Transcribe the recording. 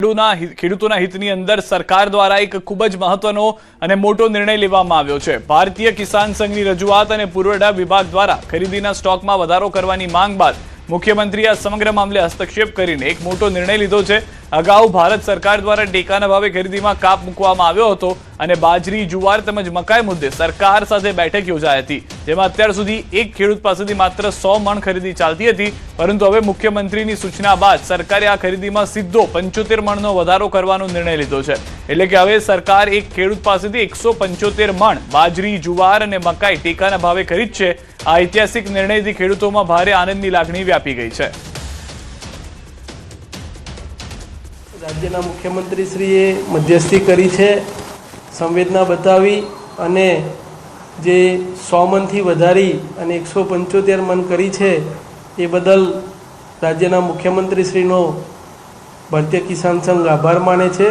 ખેડૂતોના હિતની અંદર સરકાર દ્વારા એક ખૂબ જ મહત્વનો અને મોટો નિર્ણય લેવામાં આવ્યો છે। ભારતીય કિસાન સંઘની રજૂઆત અને પુરવઠા વિભાગ દ્વારા ખરીદીના સ્ટોકમાં વધારો કરવાની માંગ બાદ મુખ્યમંત્રીએ આ સમગ્ર મામલે હસ્તક્ષેપ કરીને એક મોટો નિર્ણય લીધો છે। અગાઉ ભારત સરકાર દ્વારા ટેકાના ભાવે ખરીદીમાં કાપ મૂકવામાં આવ્યો હતો અને બાજરી, જુવાર તેમજ મકાઈ મુદ્દે સરકાર સાથે બેઠક યોજાઈ હતી, જેમાં અત્યાર સુધી એક ખેડૂત પાસેથી માત્ર 100 મણ ખરીદી ચાલતી હતી, પરંતુ હવે મુખ્યમંત્રીની સૂચના બાદ સરકારે આ ખરીદીમાં સીધો 75 મણનો વધારો કરવાનો નિર્ણય લીધો છે। એટલે કે હવે સરકાર એક ખેડૂત પાસેથી 175 મણ બાજરી, જુવાર અને મકાઈ ટેકાના ભાવે ખરીદશે। આ ઐતિહાસિક નિર્ણયથી ખેડૂતોમાં ભારે આનંદની લાગણી વ્યાપી ગઈ છે। રાજ્યના મુખ્યમંત્રીશ્રીએ મધ્યસ્થી કરી છે, સંવેદના બતાવી અને જે 100 મણથી વધારી અને 175 મણ કરી છે એ બદલ રાજ્યના મુખ્યમંત્રીશ્રીનો ભારતીય કિસાન સંઘ આભાર માને છે।